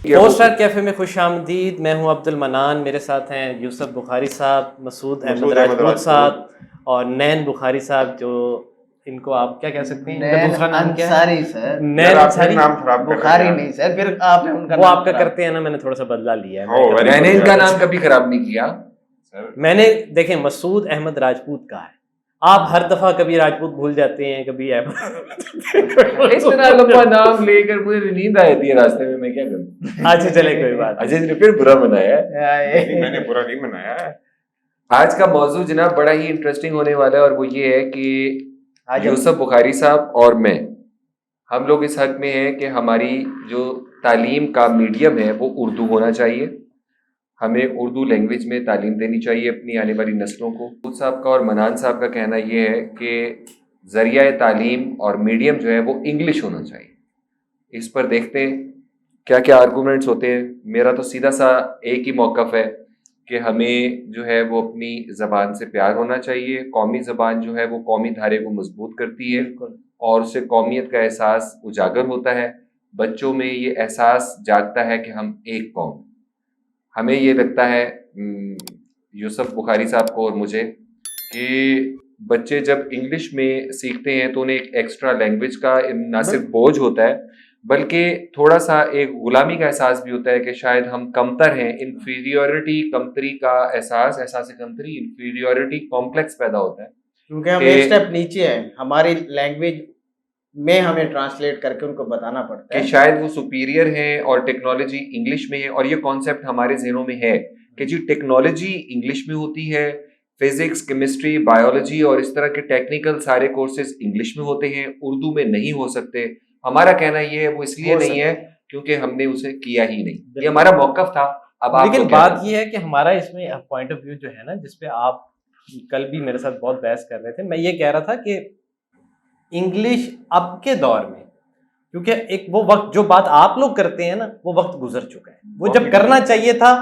Four star cafe में खुश आमदीद। मैं हूं अब्दुल मनान, मेरे साथ हैं यूसुफ बुखारी साहब, मसूद अहमद राजपूत साहब और नैन बुखारी साहब, जो इनको आप क्या कह सकते हैं? इनका दूसरा नाम क्या है? सर। नैन अंसारी। बुखारी नहीं सर, फिर आपने उनका वो आपका करते हैं ना, मैंने थोड़ा सा बदला लिया है। मैंने इनका नाम कभी खराब नहीं किया। मैंने देखें, मसूद अहमद राजपूत का है। आप हर दफा कभी राजपूत भूल जाते हैं, कभी इतना लंबा नाम लेकर मुझे नींद आई थी रास्ते में, मैं क्या करूं। अच्छा चले, कोई बात। अजय ने फिर बुरा मनाया। मैंने बुरा नहीं मनाया। आज का मौजू जनाब बड़ा ही इंटरेस्टिंग होने वाला है, और वो ये है कि यूसुफ बुखारी साहब और मैं, हम लोग इस हक में हैं कि हमारी जो तालीम का मीडियम है वो उर्दू होना चाहिए। हमें उर्दू लैंग्वेज में तालीम देनी चाहिए अपनी आने वाली नस्लों को। खुद साहब का और मनान साहब का कहना यह है कि ज़रिया तालीम और मीडियम जो है वो इंग्लिश होना चाहिए। इस पर देखते हैं क्या क्या आर्गूमेंट्स होते हैं। मेरा तो सीधा सा एक ही मौक़िफ़ है कि हमें जो है वो अपनी ज़बान से प्यार होना चाहिए। कौमी ज़बान जो है वो कौमी धारे को मजबूत करती है और उससे कौमियत का एहसास उजागर होता है। बच्चों में ये एहसास जागता है कि हम एक कौम। हमें ये लगता है यूसुफ बुखारी साहब को और मुझे कि बच्चे जब इंग्लिश में सीखते हैं तो उन्हें एक एक्स्ट्रा लैंग्वेज का न सिर्फ बोझ होता है बल्कि थोड़ा सा एक गुलामी का एहसास भी होता है कि शायद हम कमतर हैं। इन्फीरियोरिटी, कमतरी का एहसास कमतरी, इन्फीरियोरिटी कॉम्प्लेक्स पैदा होता है क्योंकि हम एक स्टेप नीचे हैं। हमारी लैंग्वेज में हमें ट्रांसलेट करके उनको बताना पड़ता है कि शायद वो सुपीरियर हैं और टेक्नोलॉजी इंग्लिश में है। और ये कॉन्सेप्ट हमारे जहनों में है कि जी टेक्नोलॉजी इंग्लिश में होती है, फिजिक्स, केमिस्ट्री, बायोलॉजी और इस तरह के टेक्निकल सारे कोर्सेज इंग्लिश में होते हैं, उर्दू में नहीं हो सकते। हमारा कहना ये है वो इसलिए नहीं है क्योंकि हमने उसे किया ही नहीं। ये हमारा मौक़िफ़ था। अब लेकिन बात ये है कि हमारा इसमें पॉइंट ऑफ व्यू जो है ना, जिसपे आप कल भी मेरे साथ बहुत बहस कर रहे थे, मैं ये कह रहा था कि इंग्लिश अब के दौर में, क्योंकि एक वो वक्त जो बात आप लोग करते हैं ना, वो वक्त गुजर चुका है। वो जब करना चाहिए था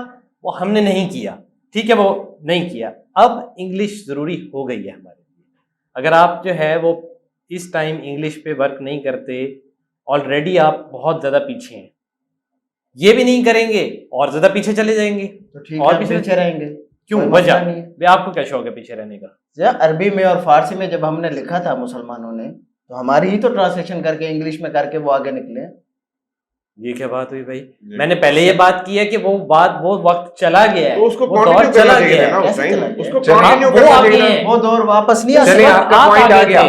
वो हमने नहीं किया, ठीक है, वो नहीं किया। अब इंग्लिश ज़रूरी हो गई है हमारे लिए। अगर आप जो है वो इस टाइम इंग्लिश पे वर्क नहीं करते, ऑलरेडी आप बहुत ज़्यादा पीछे हैं। ये भी नहीं करेंगे और ज़्यादा पीछे चले जाएंगे, तो ठीक और है, पीछे रहेंगे। क्यों? वजह नहीं। आपको क्या शौक है पीछे रहने का? अरबी में और फारसी में जब हमने लिखा था मुसलमानों ने, तो हमारी ही तो ट्रांसलेशन करके इंग्लिश में करके वो आगे निकले। ये क्या बात हुई भाई? मैंने पहले ये बात की है कि वो वक्त चला गया है, तो उसको वो दौर चला गया है। उसको वो दौर वापस नहीं आ सकता। आपका पॉइंट आ गया।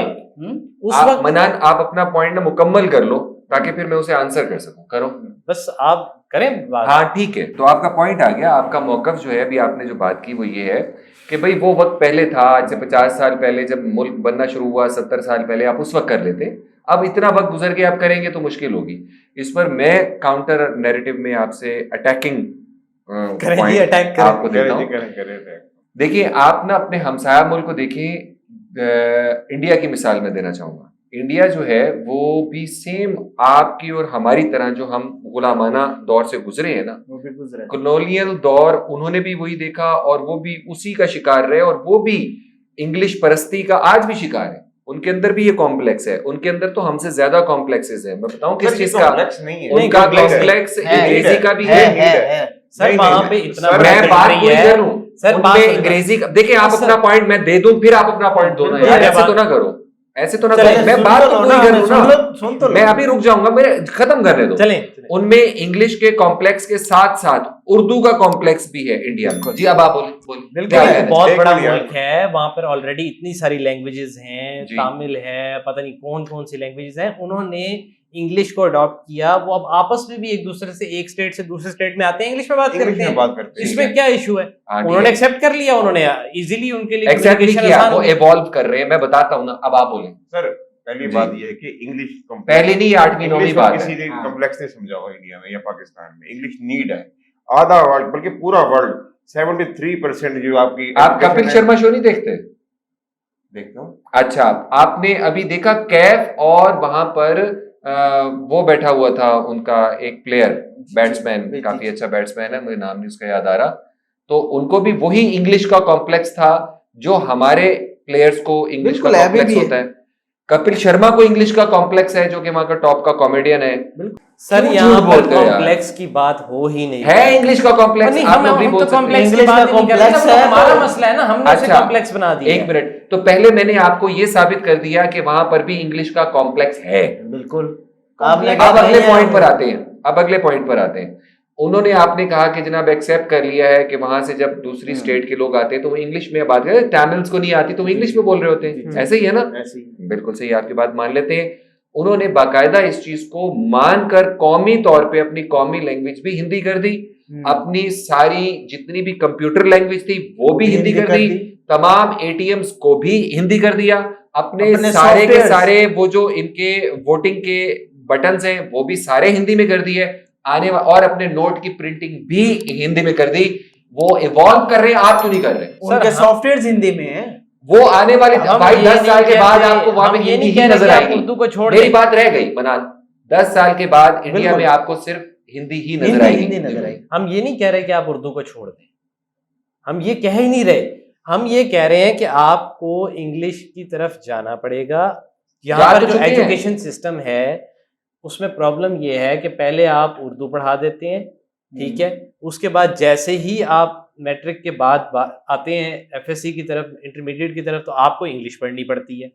उस वक्त मनान, आप अपना पॉइंट ना मुकम्मल कर लो ताकि फिर मैं उसे आंसर कर सकूं। करो बस, आप करें बात। हाँ ठीक है, तो आपका पॉइंट आ गया। आपका मौक़िफ़ जो है अभी आपने जो बात की वो ये है कि भाई वो वक्त पहले था, आज से 50 साल पहले जब मुल्क बनना शुरू हुआ, 70 साल पहले आप उस वक्त कर लेते। अब इतना वक्त गुजर के आप करेंगे तो मुश्किल होगी। इस पर मैं काउंटर नैरेटिव में आपसे अटैकिंग पॉइंट आपको देता हूं। देखिए, आप ना अपने हमसाया मुल्क को देखिए। इंडिया की मिसाल मैं देना चाहूंगा। इंडिया जो है वो भी सेम आपकी और हमारी तरह, जो हम गुलामाना दौर से गुजरे हैं ना, वो भी गुजरे, कॉलोनियल दौर, उन्होंने भी वही देखा और वो भी उसी का शिकार रहे और वो भी इंग्लिश परस्ती का आज भी शिकार है। उनके अंदर भी ये कॉम्प्लेक्स है। उनके अंदर तो हमसे ज्यादा कॉम्प्लेक्सेस है। मैं बताऊं किस चीज का? उनका कॉम्प्लेक्स अंग्रेजी का भी है। सर वहां पे इतना मैं बात पूरी करूं सर, अंग्रेजी का देखिए। आप अपना पॉइंट मैं दे दूं, फिर आप अपना पॉइंट दो ना यार। ऐसे तो ना करो, ऐसे तो ना करो। मैं बात तो पूरी करूं ना, मैं अभी रुक जाऊंगा, मेरे खत्म करने दो। चलें। उनमें इंग्लिश के कॉम्प्लेक्स के साथ साथ उर्दू का कॉम्प्लेक्स भी है इंडिया में। जी अब आप बोलिए। बिल्कुल, बहुत बड़ा मुल्क है, वहां पर ऑलरेडी इतनी सारी लैंग्वेजेस हैं, तामिल है, पता नहीं कौन कौन सी लैंग्वेजेस हैं। उन्होंने इंग्लिश को अडॉप्ट किया। वो अब आपस में भी एक दूसरे से, एक स्टेट से दूसरे स्टेट में आते हैं, इंग्लिश में बात करते हैं। इसमें क्या इशू है? उन्होंने एक्सेप्ट कर लिया, उन्होंने इजीली उनके लिए एक्सेप्ट किया, वो इवॉल्व कर रहे हैं। मैं बताता हूँ ना, अब आप बोलें। सर पहली बात ये है कि इंग्लिश पहले नहीं, 8वीं 9वीं बात है। किसी ने कॉम्प्लेक्स नहीं समझा हो इंडिया में या पाकिस्तान में। इंग्लिश नीड है। आधा वर्ल्ड, बल्कि पूरा वर्ल्ड, 73% जो आपकी। आप कपिल शर्मा शो नहीं देखते? देखता हूँ। अच्छा, आपने अभी देखा कैफ और वहां पर वो बैठा हुआ था उनका एक प्लेयर, बैट्समैन, काफी अच्छा बैट्समैन है, मुझे नाम नहीं उसका याद आ रहा। तो उनको भी वही इंग्लिश का कॉम्प्लेक्स था जो हमारे प्लेयर्स को इंग्लिश का कॉम्प्लेक्स होता है। कपिल शर्मा को इंग्लिश का कॉम्प्लेक्स है, जो कि वहां का टॉप का कॉमेडियन है। सर क्यों यहाँ झूठ पर बोलते हो यार? कॉम्प्लेक्स की बात हो ही नहीं है इंग्लिश का कॉम्प्लेक्स, नहीं, आप हम लोग भी हम बोल तो सकते हैं। कॉम्प्लेक्स की इंग्लिश बात का ही नहीं कर रहे, कॉम्प्लेक्स वो तो है, हमारा तो- मसला है ना, हमने उसे अच्छा, कॉम्प्लेक्स बना दिया एक है। मिनट, तो पहले मैंने आपको ये साबित कर दिया कि वहां पर भी इंग्लिश का कॉम्प्लेक्स है। बिल्कुल। आपने कहा अब अगले नहीं है पॉइंट पर हमें। आते हैं, अब अगले पॉइंट पर आते हैं। उन्होंने, आपने कहा कि जनाब एक्सेप्ट कर लिया है कि वहां से जब दूसरी स्टेट के लोग आते हैं तो वो इंग्लिश में बात करते हैं, तमिल्स को नहीं आती तो वो इंग्लिश में बोल रहे होते हैं, ऐसे ही है ना? ऐसे ही। बिल्कुल सही, आपकी बात मान लेते हैं। उन्होंने बाकायदा इस चीज को मानकर कौमी तौर पे अपनी कौमी लैंग्वेज भी हिंदी कर दी, अपनी सारी जितनी भी कंप्यूटर लैंग्वेज थी वो भी हिंदी कर दी, तमाम एटीएम्स को भी हिंदी कर दिया, अपने सारे के सारे वो जो इनके वोटिंग के बटन्स हैं वो भी सारे हिंदी में कर दिए, और अपने नोट की प्रिंटिंग भी हिंदी में कर दी। वो इवॉल्व कर रहे हैं, आप क्यों नहीं कर रहे? उनके सॉफ्टवेयर हिंदी में है। वो आने वाले हम भाई ये 10 नहीं साल के कह बाद रहे- आपको वहां पे हम ये हिंदी नहीं ही कह रहे नजर कि आप आएगी। उर्दू को छोड़ मेरी दें। बात रह गई मनान, 10 साल के बाद इंडिया बिल्कुल। में आपको सिर्फ हिंदी ही नजर हिंदी आएगी। हिंदी नजर आएगी। हम ये नहीं कह रहे कि आप उर्दू को छोड़ दें, हम ये कह ही नहीं रहे, हम ये कह रहे हैं कि आपको इंग्लिश की तरफ जाना पड़ेगा। यहाँ जा पर तो जो चुके हैं। एजुकेशन सिस्टम है उसमें प्रॉब्लम ये है कि पहले आप उर्दू पढ़ा देते हैं, ठीक है, उसके बाद जैसे ही आप मैट्रिक के बाद आते हैं एफएससी की तरफ, इंटरमीडिएट की तरफ, तो आपको इंग्लिश पढ़नी पड़ती है,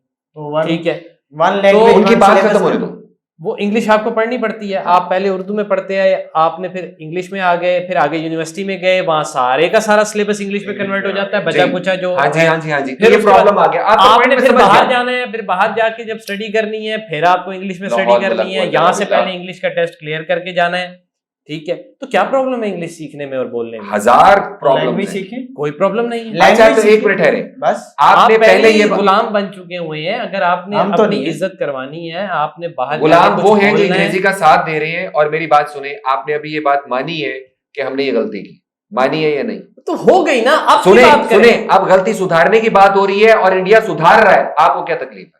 ठीक है, वन तो लैंग्वेज उनकी बात खत्म होने दो। वो इंग्लिश आपको पढ़नी पड़ती है। आप पहले उर्दू में पढ़ते आए, आपने फिर इंग्लिश में आ गए, फिर आगे यूनिवर्सिटी में गए, वहां सारे का सारा सिलेबस इंग्लिश में कन्वर्ट हो जाता है, बचा जी। कुचा जो हाँ जी, है। हाँ जी, हाँ जी, फिर ये उसके प्रॉब्लम बाद आ गया। आपका आपने point मैं फिर समझ बाहर गया। जाना है, फिर बाहर जाके जब स्टडी करनी है फिर आपको इंग्लिश में लाहौर स्टडी में करनी है, लगभग यहाँ से बेटा। पहले इंग्लिश का टेस्ट क्लियर करके जाना है, ठीक है, तो क्या प्रॉब्लम है इंग्लिश सीखने में और बोलने में? हजार प्रॉब्लम लैंग्वेज सीखे। कोई प्रॉब्लम नहीं है। अच्छा, तो एक मिनट ठहरे, बस आप आपने पहले ये गुलाम बन चुके हुए हैं। अगर आपने हम तो अपनी नहीं है। इज्जत करवानी है, आपने बाहर गुलाम जाके वो कुछ हैं जो बोलना है। अंग्रेजी का साथ दे रहे हैं। और मेरी बात सुने, आपने अभी ये बात मानी है कि हमने ये गलती की, मानी है या नहीं? तो हो गई ना, अब सुने बात करें। सुने, अब गलती सुधारने की बात हो रही है और इंडिया सुधार रहा है, आपको क्या तकलीफ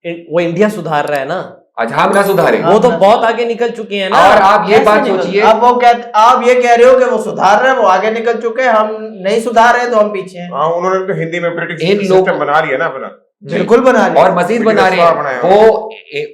है? वो इंडिया सुधार रहा है ना, आज हम ना सुधारे, वो तो बहुत आगे निकल चुके हैं ना। और आप ये ऐसे बात निकल- सोचिए, अब वो आप ये कह रहे हो कि वो सुधार रहे हैं, वो आगे निकल चुके हैं, हम नहीं सुधार रहे तो हम पीछे हैं। हाँ, उन्होंने तो हिंदी में इन प्रेडिक्शन लोग- सिस्टम बना लिया ना अपना। बिल्कुल बना लिया। और मजीद बना रहे बिल्कुल बनाया हैं। वो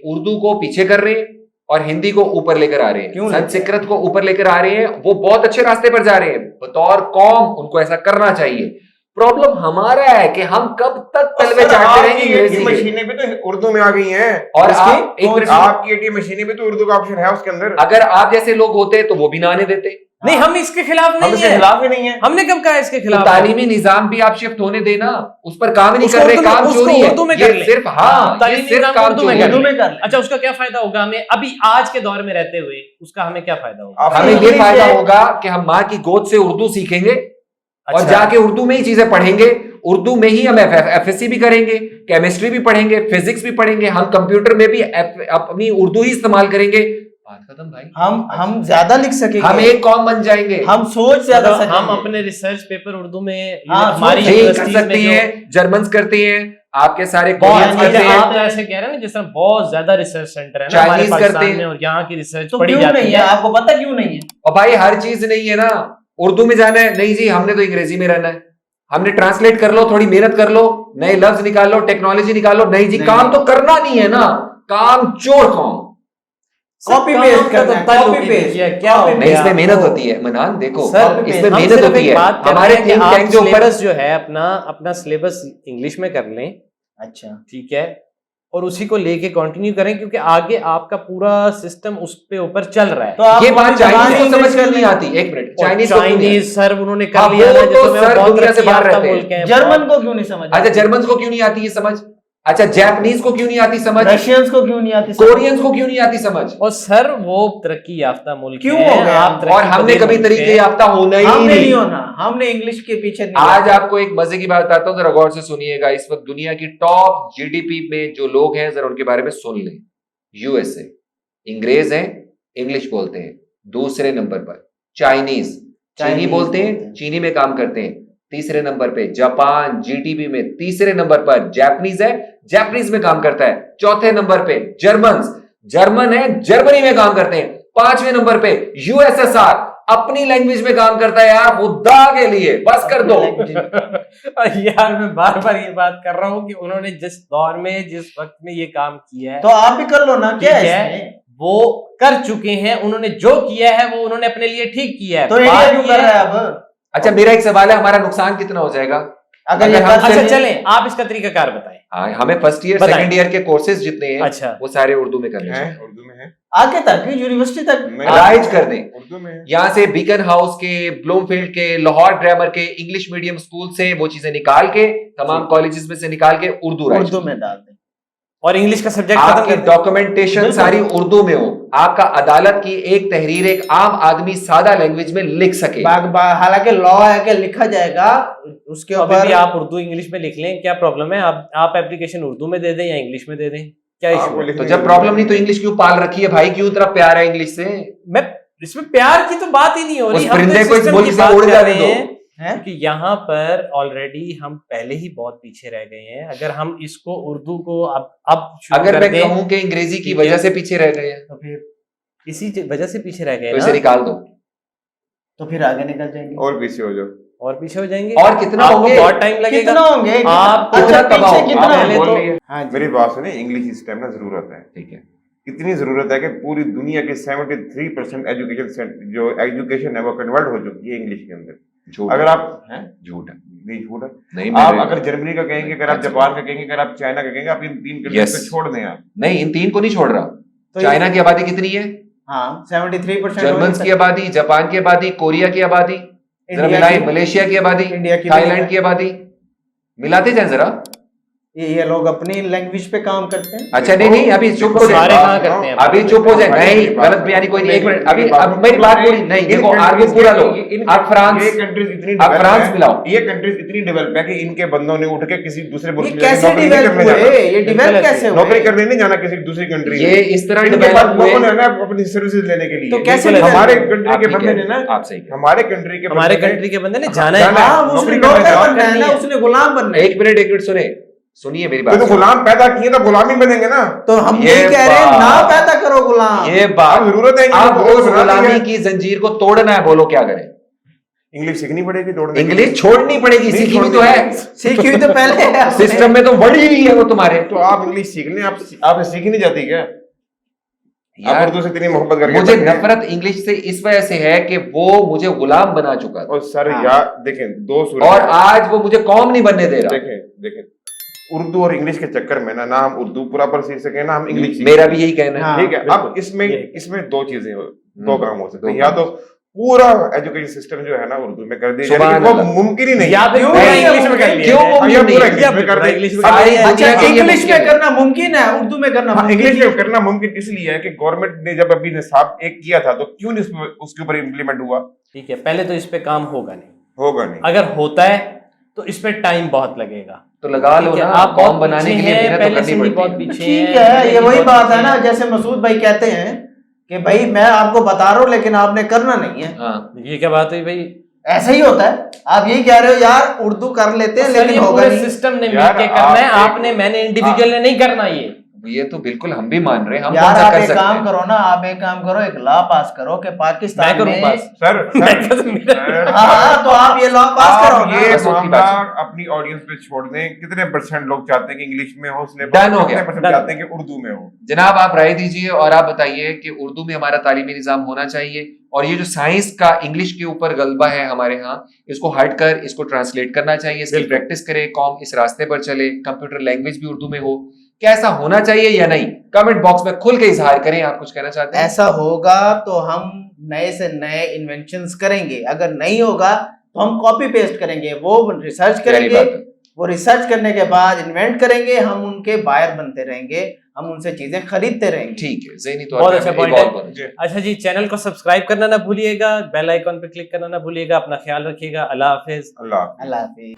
उर्दू को पीछे कर रहे हैं और हिंदी को ऊपर लेकर आ रहे क्यों हैं, संस्कृत को ऊपर लेकर आ रहे हैं। वो बहुत अच्छे रास्ते पर जा रहे हैं, बतौर कौम उनको ऐसा करना चाहिए। प्रॉब्लम हमारा है कि हम कब तक तलवे चाटते रहेंगे अंग्रेजी के। मशीनें भी तो उर्दू में आ गई हैं। और इसकी- आप एक मिनट, आपकी एटीएम मशीनें भी तो उर्दू का ऑप्शन है उसके अंदर। अगर आप जैसे लोग होते तो वो भी ना आने देते। नहीं, हम इसके खिलाफ हम नहीं इसके है। खिलाफ ही नहीं है। हमने कब कहा इसके तो खिलाफ? तालीमी निजाम भी आप शिफ्ट होने देना, उस पर काम ही नहीं उसको कर रहे, उर्दू में- काम उसको चोरी है। उर्दू में ये कर ले। सिर्फ, हाँ, ये तालीमी सिर्फ निजाम काम उर्दू में चोरी कर है। ले। उर्दू में कर ले। अच्छा, उसका क्या फायदा होगा हमें अभी आज के दौर में रहते हुए? उसका हमें क्या फायदा होगा? आप हमें ये इंग्लिश फायदा है। होगा कि हम माँ की गोद से उर्दू सीखेंगे और अच्छा। जाके उर्दू में ही चीजें पढ़ेंगे, उर्दू में ही हम एफएससी भी करेंगे, केमिस्ट्री भी पढ़ेंगे, फिजिक्स भी पढ़ेंगे, हम कंप्यूटर में भी अपनी उर्दू ही इस्तेमाल करेंगे। बात खत्म भाई। हम ज्यादा लिख सकेंगे, हम एक कौम बन जाएंगे। हम सोच ज्यादा मतलब हम सकेंगे। अपने रिसर्च पेपर उर्दू में हाँ, हमारी यही कर यूनिवर्सिटीज सकते में जो हैं, जर्मन्स करते हैं, आपके सारे बहुत कोरियंस अच्छा, करते हैं, आप तो ऐसे कह रहे हैं ना जिस तरह बहुत ज्यादा रिसर्च सेंटर है ना हमारे चाइनीज पाकिस्तान करते हैं। में, और यहाँ की रिसर्च तो पढ़ी क्यों जाती नहीं है? है। आपको पता क्यों नहीं है? और भाई हर चीज नहीं है ना, उर्दू में जाना है नहीं जी, हमने तो अंग्रेजी में रहना है, हमने ट्रांसलेट कर लो, थोड़ी मेहनत कर लो, नए लफ्ज निकाल लो, टेक्नोलॉजी निकाल लो, नहीं जी, नहीं। काम तो करना नहीं है ना, काम चोर कौम। कॉपी काम पेस्ट का करना तो है, ताल्लुक कॉपी ही नहीं पेस्ट। है, क्या हो नहीं, गया इसमें मेहनत आपको? होती है मनान, देखो सर, इसमें हम मेहनत सिर्फ होती एक है। बात कर हमारे रहे हैं कि थिंक आप टैंक के ऊपर सिलेबस जो है अपना सिलेबस इंग्लिश में कर लें, अच्छा, ठीक है, और उसी को लेके कंटिन्यू करें, क्योंकि आगे आपका पूरा सिस्टम उस पे ऊपर चल रहा है। तो आप ये बात चाइनीज को इंग्लिश समझ कर में नहीं लें। आती। एक मिनट, और चाइनीज को क्यों नहीं चाइनीज आती? सर उन्होंने अब कर लिया वो ना, तो जिसमें सर बहुत दुनिया से तरक्की बाहर याफ्ता रहते हैं। मुल्क हैं। जर्मन को क्यों नहीं समझ? अच्छा, जर्मन्स को क्यों नहीं आती ये समझ? अच्छा, जापानीज को क्यों नहीं आती समझ? रशियंस को क्यों नहीं आती समझ? कोरियंस को क्यों नहीं आती समझ? और सर वो तरक्की याफ्ता मुल्क क्यों हैं, हो गया? आप तरक्की और हमने पजीर कभी मुल्क तरीके हैं। याफ्ता होना ही हमने नहीं नहीं। होना, हमने इंग्लिश के पीछे नहीं आज होना। आपको एक मजे की बात बताता हूं, जरा गौर से सुनिएगा। इस वक्त दुनिया की टॉप जीडीपी में जो लोग हैं, जरा उनके बारे में सुन लें। यूएसए, अंग्रेज हैं, इंग्लिश बोलते हैं, दूसरे नंबर पर चाइनीज, चीनी बोलते हैं, चीनी में काम करते हैं, तीसरे नंबर पे जापान, जीडीपी में तीसरे नंबर पर जापानीज है, जापानीज में काम करता है, चौथे नंबर पे जर्मन है, जर्मनी में काम करते हैं, पांचवें नंबर पे यूएसएसआर, अपनी लैंग्वेज में काम करता है यार, खुदा के लिए बस कर दो। यार मैं बार बार ये बात कर रहा हूँ कि उन्होंने जिस दौर में जिस वक्त में ये काम किया है तो आप भी कर लो ना, क्या ठीक है है, इसमें? वो कर चुके हैं। उन्होंने जो किया है वो उन्होंने अपने लिए ठीक किया है। तो इंडिया बात क्यों ये कर रहा है- है अब? अच्छा मेरा एक सवाल है, हमारा नुकसान कितना हो जाएगा अगर ये अगर हम कर अच्छा लें- चलें, आप इसका तरीकाकार बताएं। हाँ, हमें फर्स्ट ईयर बताएं। सेकंड ईयर के कोर्सेज जितने हैं अच्छा वो सारे उर्दू में करने है चाहिए, उर्दू में है, आगे तक यूनिवर्सिटी तक नहीं, राइज कर दें। उर्दू में है। यहाँ से बीकन हाउस के, ब्लूमफील्ड के, लाहौर ग्रामर के, इंग्लिश मीडियम स्कूल से वो चीजें निकाल के, तमाम कॉलेजेस में से निकाल के उर्दू राइज उर्दू में डाल दें। और इंग्लिश का सब्जेक्ट खत्म आपकी कर दें। डॉक्यूमेंटेशन बिल्कुल। सारी उर्दू में हो, आपका अदालत की एक तहरीर एक आम आदमी सादा लैंग्वेज में लिख सके। हालांकि लॉ है कि लिखा जाएगा उसके अभी ऊपर। भी आप उर्दू इंग्लिश में लिख लें, क्या प्रॉब्लम है? आप एप्लीकेशन उर्दू में दे दें या इंग्लिश में दे दें, क्या आप इशू वो है? लिखने तो जब की- प्रॉब्लम नहीं तो इंग्लिश क्यों पाल रखी है भाई, क्यों इतना प्यार है इंग्लिश से? मैं इसमें प्यार की तो बात ही नहीं हो रही, उस हम तो परिंदे इस को इस सिस्टम मुल्क की से बात उड़ कर जाने रहे दो। हैं हैं? कि यहाँ पर ऑलरेडी हम पहले ही बहुत पीछे रह गए हैं। अगर हम इसको उर्दू को अब शुरू अगर कर मैं दें, कहूं कि अंग्रेजी की ठीक है। वजह से पीछे रह गए हैं तो फिर वजह से पीछे रह गए तो ना, इसे निकाल दो तो फिर आगे निकल जाएंगे। और पीछे हो जाओ। और पीछे हो जाएंगे। और कितना आपको होंगे? बहुत टाइम लगेगा। कितना होंगे? आप अच्छा कितना पीछे दबाओ? कितना आप पहले बोल तो- रही है। हाँ जी। मेरी बात सुनिए, इंग्लिश इस टाइम ना जरूरत है, ठीक है, इतनी जरूरत है कि पूरी दुनिया के 73% एजुकेशन है वो कन्वर्ट हो चुकी है इंग्लिश के अंदर। झूठ अगर है, आप हैं, झूठ है, नहीं झूठ है। नहीं आप मेरे- अगर जर्मनी का कहेंगे, अगर आप नहीं, जापान का कहेंगे, अगर आप चाइना का कहेंगे, आप इन 3 कंट्रीज Yes. को छोड़ दें आप। नहीं इन 3 को नहीं छोड़ रहा। तो चाइना की आबादी कितनी है? हाँ 73% जर्मन की आबादी, जापान की आबादी, कोरिया की आबादी, जरा मिलाएं, मलेशिया की आबादी, इंडिया की थाईलैंड की आबादी, मिलाते जाए जरा। ये लोग अपनी लैंग्वेज पे काम करते हैं। अच्छा नहीं अभी चुप हो सारे जाए, कहाँ करते हैं? अभी चुप हो जाए, नहीं गलत बयानी कोई नहीं, एक मिनट अभी अब मेरी बात पूरी नहीं, देखो आगे पूरा लो। आप फ्रांस, ये कंट्रीज इतनी आप फ्रांस मिलाओ। ये कंट्रीज इतनी डेवलप है कि इनके बंदों ने उठ के किसी दूसरे मुल्क ये में कैसे नौकरी नहीं डिवेल्प करने हुए? जाना। ये डिवेल्प कैसे हुए? नौकरी करने नहीं जाना किसी दूसरी कंट्री ये इस तरह इनके develop पास लोगों हुए। ने ना अपनी सर्विसेज लेने के लिए। तो कैसे बिल्कुल, develop हमारे हुए? कंट्री आप के ठीक बंदे है, ने ना, आप सही कह रहे हैं। हमारे कंट्री के हमारे बंदे ने- कंट्री के बंदे ने जाना है। जाना है। हाँ उसने नौकरी नौकर करने बनना है ना, जाओ। उसने गुलाम बनना है। एक मिनट सुने, सुनिए मेरी तो बात। गुलाम पैदा किए तो गुलामी बनेंगे ना। तो हम ये ये कह रहे हैं ना बात- पैदा करो गुलाम। ये अब बात जरूरत है अब इनको उस बना दी गुलामी है। की जंजीर को तोड़ना है, बोलो क्या करें? इंग्लिश सीखनी पड़ेगी, तोड़ने के लिए। इंग्लिश छोड़नी पड़ेगी, नहीं सीखी भी तो छोड़नी है, पड़ेगी। सीखी हुई तो पहले है आपने। सिस्टम में तो बड़ी हुई है वो तुम्हारे। तो आप इंग्लिश सीख लें, आप सीखी नहीं जाती क्या? आप यार उर्दू से इतनी मोहब्बत करके मुझे बैठे हैं। नफरत इंग्लिश से इस वजह से है कि वो मुझे गुलाम बना चुका था और सर हाँ। यार देखें, 2 सूरत और है। आज वो मुझे कौम नहीं बनने दे रहा। देखें उर्दू और इंग्लिश के चक्कर में ना हम उर्दू प्रॉपर सीख सके ना हम इंग्लिश सीख मेरा सकें। भी यही कहना है। हाँ, ठीक है। अब बिल्कुल। इसमें 2 चीजें दो काम हो सकते हैं, दो या काम। तो पूरा एजुकेशन सिस्टम जो है ना उर्दू में कर दिया, सुभान यानी कि वो अल्लाह। मुमुमकिन ही नहीं या है। फिर क्यों पूरा नहीं है इंग्लिश में कर मुमकिन? लिया क्यों जाए। मुमकिन या नहीं पूरा है? इंग्लिश में कर पूरा दे। इंग्लिश में सारी कर दिया। अच्छा दुनिया के लिए इंग्लिश में मुमकिन है। करना मुमकिन है, उर्दू में करना हाँ, मुमकिन इंग्लिश है। में करना मुमकिन इसलिए है कि गवर्नमेंट ने जब अभी निसाब एक किया था तो क्यों नहीं उसके ऊपर इम्प्लीमेंट हुआ? ठीक है, पहले तो इस पे काम होगा नहीं। होगा नहीं। अगर होता है तो इस पे टाइम बहुत लगेगा। तो लगा लो ठीक है, ना, आप बहुत कौम बनाने पीछे के लिए हैं, मेहनत तो पहले करनी से ही पड़ती बहुत है। पीछे ठीक हैं, है, ये पहले वही बहुत बात है पीछे ना, हैं। जैसे मसूद भाई कहते हैं कि भाई मैं आपको बता रहा हूँ लेकिन आपने करना नहीं है। हाँ, ये क्या बात हुई भाई? ऐसा ही होता है, आप यही कह रहे हो यार उर्दू कर लेते हैं सर, लेकिन ये होगा पूरे नहीं। सिस्टम ने यार, मिलके करना है, आप आपने मैंने इंडिविजुअल ने नहीं करना ये तो बिल्कुल हम भी मान रहे हैं, हम यार कौन सा आप कर एक सकते काम हैं? करो ना, आप एक काम करो, एक लॉ पास करो कि मैं पाकिस्तान करूं में पास? सर मैं कसम मेरा- हाँ तो आप ये लॉ पास करो आप ना। ये मसूद की मामला बात अपनी ऑडियंस पे छोड़ दें, कितने % लोग चाहते हैं कि इंग्लिश में हो सिलेबस, Done हो कितने गया, % done। चाहते हैं कि उर्दू में हो? जनाब आप राय दीजिए और आप बताइए कि उर्दू में हमारा तालीमी निजाम होना चाहिए, और ये जो साइंस का इंग्लिश के ऊपर गलबा है हमारे यहाँ, इसको हटकर इसको ट्रांसलेट करना चाहिए, इसकी बिल्कुल। प्रैक्टिस करे, कौम इस रास्ते पर चले, कंप्यूटर लैंग्वेज भी उर्दू में हो। क्या ऐसा होना चाहिए या नहीं? कमेंट बॉक्स में खुल के इजहार करें, आप कुछ कहना चाहते हैं? ऐसा होगा तो हम नए से नए इन्वेंशंस करेंगे, अगर नहीं होगा तो हम कॉपी पेस्ट करेंगे, वो रिसर्च प्यारी करेंगे, बात है। वो रिसर्च करने के बाद इन्वेंट करेंगे, हम उनके बायर बनते रहेंगे, हम उनसे चीजें खरीदते रहेंगे। ठीक है, ज़हनी तौर बहुत पे अच्छा हमें point evolve है। होना चाहिए। अच्छा जी, चैनल को सब्सक्राइब करना ना भूलिएगा, बेल आइकॉन पे क्लिक करना ना भूलिएगा। अपना ख्याल रखिएगा। अल्लाह हाफिज। अल्लाह अल्लाह हाफिज।